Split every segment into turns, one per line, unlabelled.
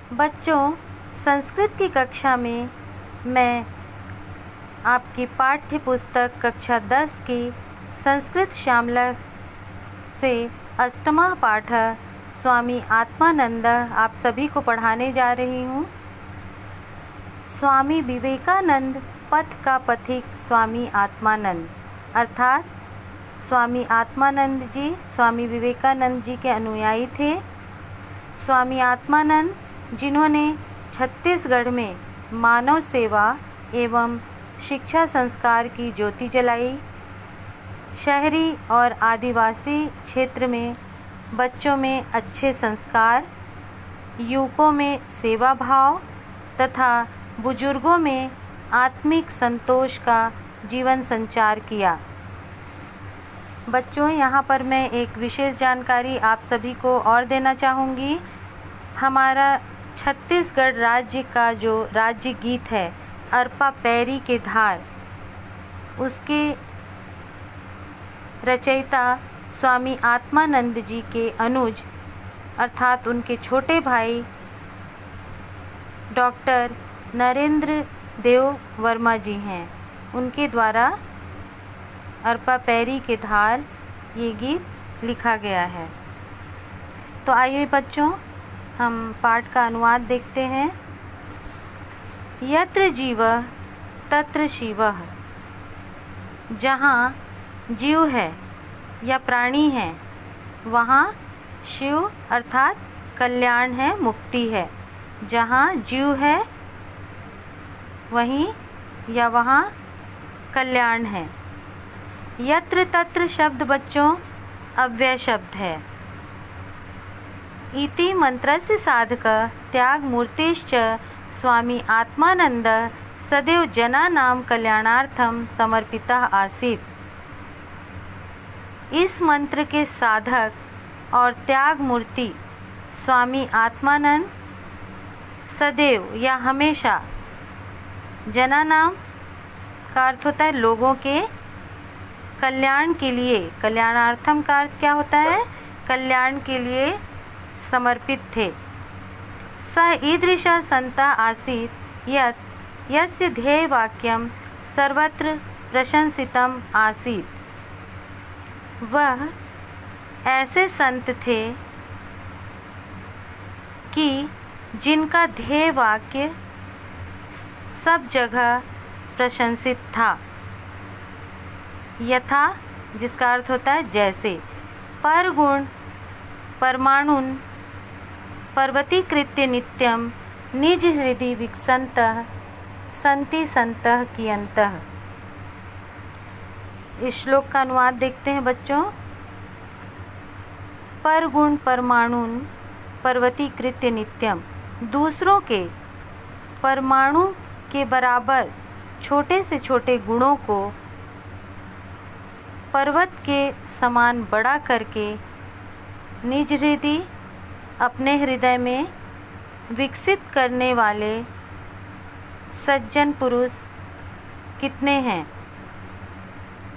बच्चों, संस्कृत की कक्षा में मैं आपकी पाठ्य पुस्तक कक्षा 10 की संस्कृत श्यामला से अष्टमा पाठ स्वामी आत्मानंद आप सभी को पढ़ाने जा रही हूँ। स्वामी विवेकानंद पथ का पथिक स्वामी आत्मानंद अर्थात स्वामी आत्मानंद जी स्वामी विवेकानंद जी के अनुयायी थे। स्वामी आत्मानंद जिन्होंने छत्तीसगढ़ में मानव सेवा एवं शिक्षा संस्कार की ज्योति जलाई, शहरी और आदिवासी क्षेत्र में बच्चों में अच्छे संस्कार, युवकों में सेवा भाव तथा बुजुर्गों में आत्मिक संतोष का जीवन संचार किया। बच्चों, यहाँ पर मैं एक विशेष जानकारी आप सभी को और देना चाहूँगी। हमारा छत्तीसगढ़ राज्य का जो राज्य गीत है अरपा पैरी के धार, उसके रचयिता स्वामी आत्मानंद जी के अनुज अर्थात उनके छोटे भाई डॉक्टर नरेंद्र देव वर्मा जी हैं। उनके द्वारा अरपा पैरी के धार ये गीत लिखा गया है। तो आइए बच्चों, हम पाठ का अनुवाद देखते हैं। यत्र जीवः तत्र शिवः, जहाँ जीव है या प्राणी है वहाँ शिव अर्थात कल्याण है, मुक्ति है। जहाँ जीव है वहीं या वहाँ कल्याण है। यत्र तत्र शब्द बच्चों अव्यय शब्द है। इति मंत्रस्य साधक त्याग मूर्तिश्च स्वामी आत्मानंद सदैव जनानां कल्याणार्थम समर्पितः आसीत्। इस मंत्र के साधक और त्याग मूर्ति स्वामी आत्मानंद सदैव या हमेशा, जनानां का अर्थ होता है लोगों के, कल्याण के लिए, कल्याणार्थम का अर्थ क्या होता है, कल्याण के लिए समर्पित थे। स ईदृश संता आसीत् यत् यस्य ध्येय वाक्यम सर्वत्र प्रशंसितम आसीत्। वह ऐसे संत थे कि जिनका ध्येय वाक्य सब जगह प्रशंसित था। यथा, जिसका अर्थ होता है जैसे, परगुण परमाणुन पर्वतीकृत्य नित्यम निज हृदि विकसन्तः सन्ति सन्तः कियन्तः। इस श्लोक का अनुवाद देखते हैं बच्चों। परगुण परमाणुन पर्वतीकृत्य नित्यम, दूसरों के परमाणु के बराबर छोटे से छोटे गुणों को पर्वत के समान बड़ा करके निज हृदय अपने हृदय में विकसित करने वाले सज्जन पुरुष कितने हैं,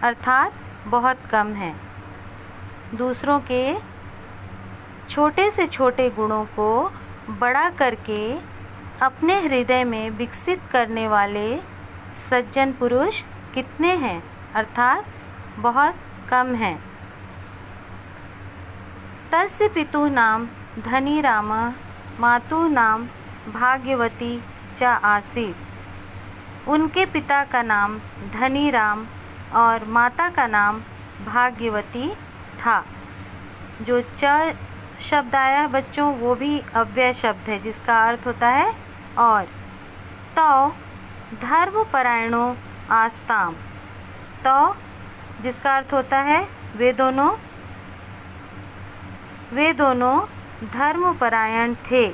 अर्थात बहुत कम हैं। दूसरों के छोटे से छोटे गुणों को बड़ा करके अपने हृदय में विकसित करने वाले सज्जन पुरुष कितने हैं, अर्थात बहुत कम हैं। तस्य पितुः नाम धनी राम मातुः नाम भाग्यवती च आसीत्। उनके पिता का नाम धनी राम और माता का नाम भाग्यवती था। जो च शब्द आया है बच्चों वो भी अव्यय शब्द है जिसका अर्थ होता है और। तो धर्मपरायणो आस्ताम, तो जिसका अर्थ होता है वे दोनों धर्मपरायण थे।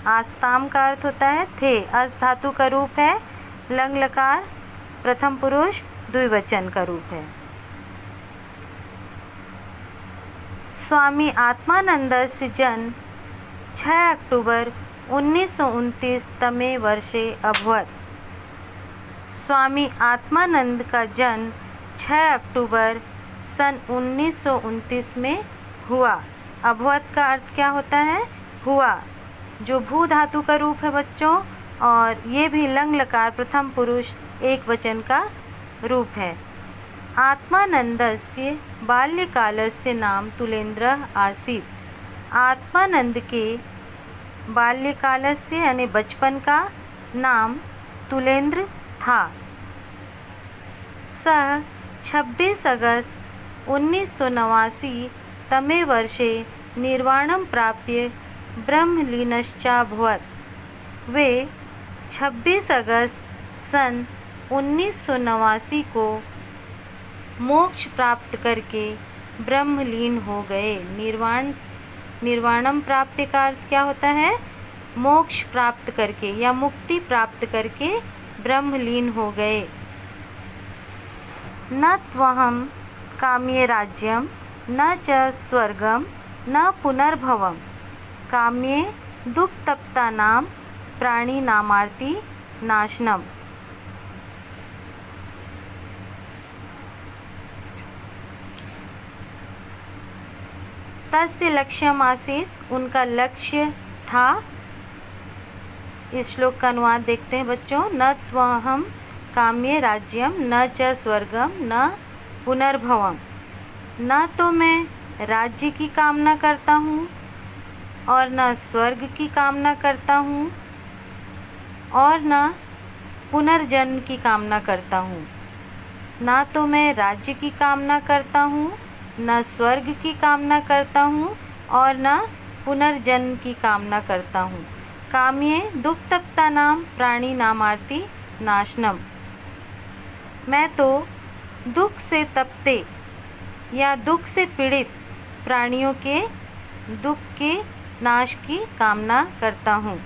आस्ताम का अर्थ होता है थे, अस धातु का रूप है, लंग लकार प्रथम पुरुष द्विवचन का रूप है। स्वामी आत्मानंदस्य जन्म 6 अक्टूबर 1929 तमे वर्षे अभवत्। स्वामी आत्मानंद का जन्म 6 अक्टूबर सन 1929 में हुआ। अभवत का अर्थ क्या होता है, हुआ। जो भू धातु का रूप है बच्चों, और ये भी लंग लकार प्रथम पुरुष एक वचन का रूप है। आत्मानंदस्य बाल्यकालस्य नाम तुलेन्द्रः आसीत्। आत्मानंद के बाल्यकालस्य यानी बचपन का नाम तुलेन्द्र था। सः 26 अगस्त 1989 तमे वर्षे निर्वाणं प्राप्य ब्रह्मलीनश्चाभवत्। वे 26 अगस्त सन 1989 को मोक्ष प्राप्त करके ब्रह्मलीन हो गए। निर्वाणम प्राप्य का अर्थ क्या होता है? मोक्ष प्राप्त करके या मुक्ति प्राप्त करके ब्रह्मलीन हो गए। न त्वहं काम्ये राज्यं न च स्वर्गं न पुनर्भवं काम्ये दुःखतप्तानां प्राणिनामार्ति नाशनम्। तस्य लक्ष्यम आसीत्, उनका लक्ष्य था। इस श्लोक का अनुवाद देखते हैं बच्चों। न त्वहं काम्ये राज्यम न च स्वर्गम न पुनर्भवम। न तो मैं राज्य की कामना करता हूँ और न स्वर्ग की कामना करता हूँ और न पुनर्जन्म की कामना करता हूँ। ना तो मैं राज्य की कामना करता हूँ, न स्वर्ग की कामना करता हूँ और न पुनर्जन्म की कामना करता हूँ। काम्ये दुःखतप्तानां प्राणिनामार्ति नाशनम। मैं तो दुख से तपते या दुख से पीड़ित प्राणियों के दुख के नाश की कामना करता हूँ।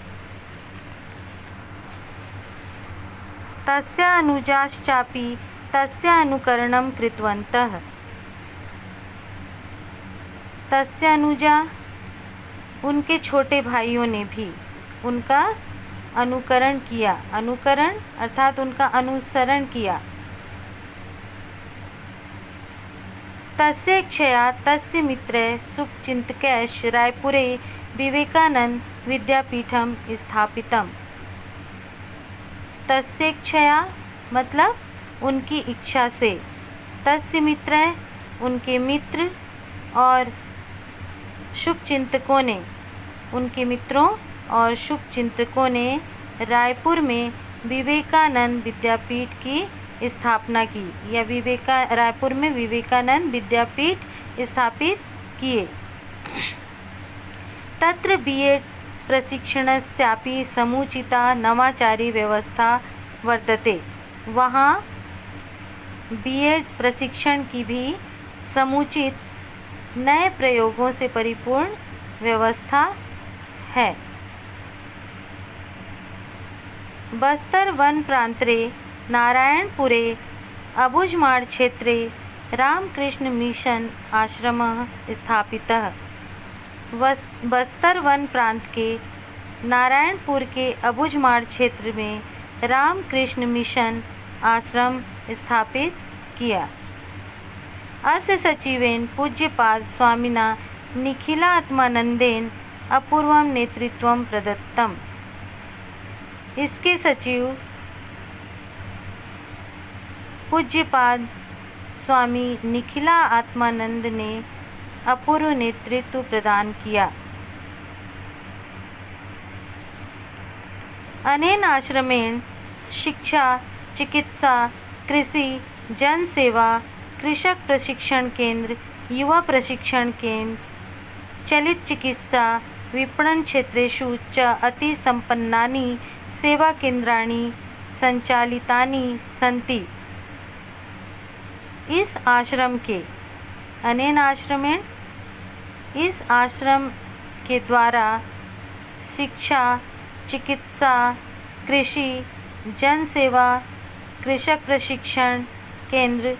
तस्य अनुजाश्चापि तस्य अनुकरणं कृतवन्तः। तस्य अनुजा, उनके छोटे भाइयों ने भी उनका अनुकरण किया। अनुकरण अर्थात उनका अनुसरण किया। तस्य क्षया तस्य मित्रैः शुभचिन्तकैश्च रायपुरे विवेकानंद विद्यापीठम स्थापितम्। तस्य क्षया मतलब उनकी इच्छा से, तस्य मित्रैः उनके मित्र और शुभचिंतकों ने, उनके मित्रों और शुभचिंतकों ने रायपुर में विवेकानंद विद्यापीठ की स्थापना की या रायपुर में विवेकानंद विद्यापीठ स्थापित किए। तत्र बीएड प्रशिक्षणस्यापि समुचिता नवाचारी व्यवस्था वर्तते। वहाँ बीएड प्रशिक्षण की भी समुचित नए प्रयोगों से परिपूर्ण व्यवस्था है। बस्तर वन प्रांतरे नारायणपुरे अबुझमाड़ क्षेत्रे रामकृष्ण मिशन आश्रमः स्थापितः। बस्तर वन प्रांत के नारायणपुर के अबुझमाड़ क्षेत्र में रामकृष्ण मिशन आश्रम स्थापित किया। अस्य सचिवेन पूज्यपाद स्वामिना निखिलात्मानंदेन अपूर्वं नेतृत्वं प्रदत्तम्। इसके सचिव पूज्यपाद स्वामी निखिला आत्मानंद ने अपूर्व नेतृत्व प्रदान किया। अनेन आश्रमेण शिक्षा, चिकित्सा, कृषि, जन सेवा, कृषक प्रशिक्षण केंद्र, युवा प्रशिक्षण केंद्र, चलित चिकित्सा, विपणन क्षेत्रेषु च अतिसम्पन्नानि सेवाकेन्द्राणि संचालितानि सन्ति। इस आश्रम के अनेन आश्रमेण, इस आश्रम के द्वारा शिक्षा, चिकित्सा, कृषि, जन सेवा, कृषक प्रशिक्षण केंद्र,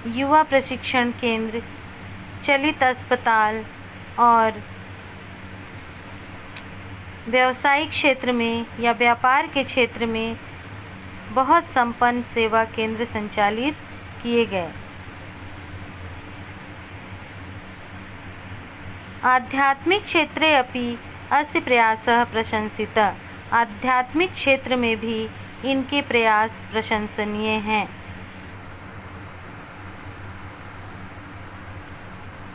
युवा प्रशिक्षण केंद्र, चलित अस्पताल और व्यवसायिक क्षेत्र में या व्यापार के क्षेत्र में बहुत संपन्न सेवा केंद्र संचालित किए गए। आध्यात्मिक क्षेत्रे अपि अस्य प्रयासः प्रशंसितः। आध्यात्मिक क्षेत्र में भी इनके प्रयास प्रशंसनीय हैं।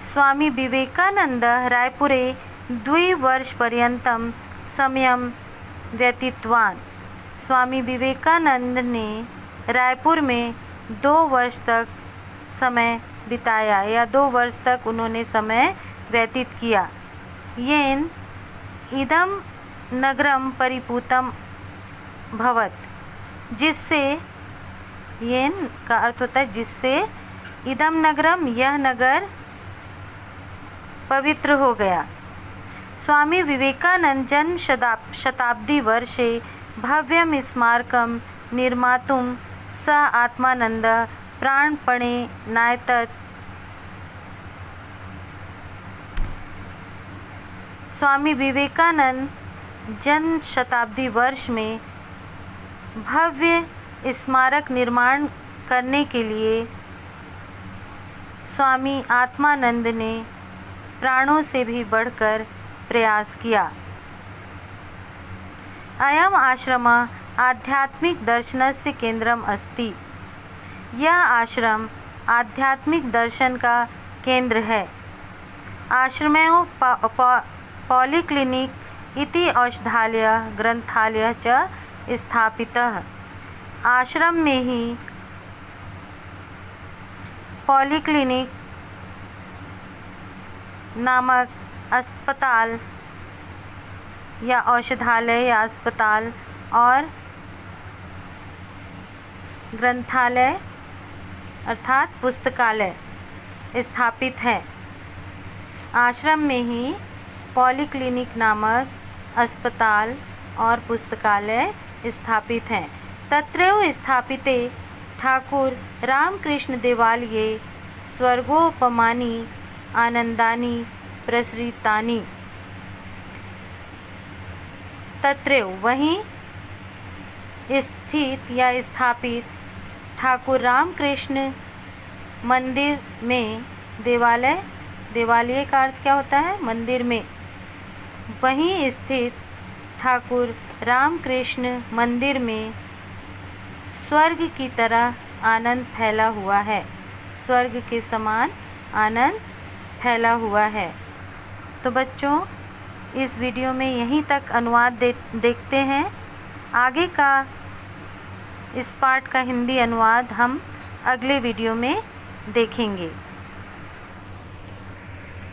स्वामी विवेकानन्दः रायपुरे 2 वर्षपर्यन्तं समयं व्यतीतवान्। स्वामी विवेकानंद ने रायपुर में 2 वर्ष तक समय बिताया या 2 वर्ष तक उन्होंने समय व्यतीत किया। येन इदं नगरम परिपूतम भवत, जिससे, येन का अर्थ होता है जिससे, इदम नगरम यह नगर पवित्र हो गया। स्वामी विवेकानंद जन्म शताब्दी वर्षे भव्यं स्मारकं निर्मातुं स आत्मानन्दः प्राणपणे नायतत। स्वामी विवेकानंद जन्म शताब्दी वर्ष में भव्य स्मारक निर्माण करने के लिए स्वामी आत्मानंद ने प्राणों से भी बढ़कर प्रयास किया। अयम आश्रम आध्यात्मिक दर्शनस्य केंद्रम अस्ति। यह आश्रम आध्यात्मिक दर्शन का केंद्र है। आश्रमयों पॉलीक्लिनिक इति औषधालयः ग्रंथालयः च स्थापितः। आश्रम में ही पॉलीक्लिनिक नामक अस्पताल या औषधालय या अस्पताल और ग्रंथालय अर्थात पुस्तकालय स्थापित है। आश्रम में ही पॉलीक्लिनिक नामक अस्पताल और पुस्तकालय स्थापित हैं। तत्रैव स्थापिते ठाकुर रामकृष्ण देवालये स्वर्गोपमानि आनंदानि प्रसृतानि। तत्रैव वहीं स्थित या स्थापित ठाकुर रामकृष्ण मंदिर में देवालय का अर्थ क्या होता है? मंदिर में। वहीं स्थित ठाकुर रामकृष्ण मंदिर में स्वर्ग की तरह आनंद फैला हुआ है। स्वर्ग के समान आनंद फैला हुआ है। तो बच्चों, इस वीडियो में यहीं तक अनुवाद देखते हैं। आगे का इस पाठ का हिंदी अनुवाद हम अगले वीडियो में देखेंगे।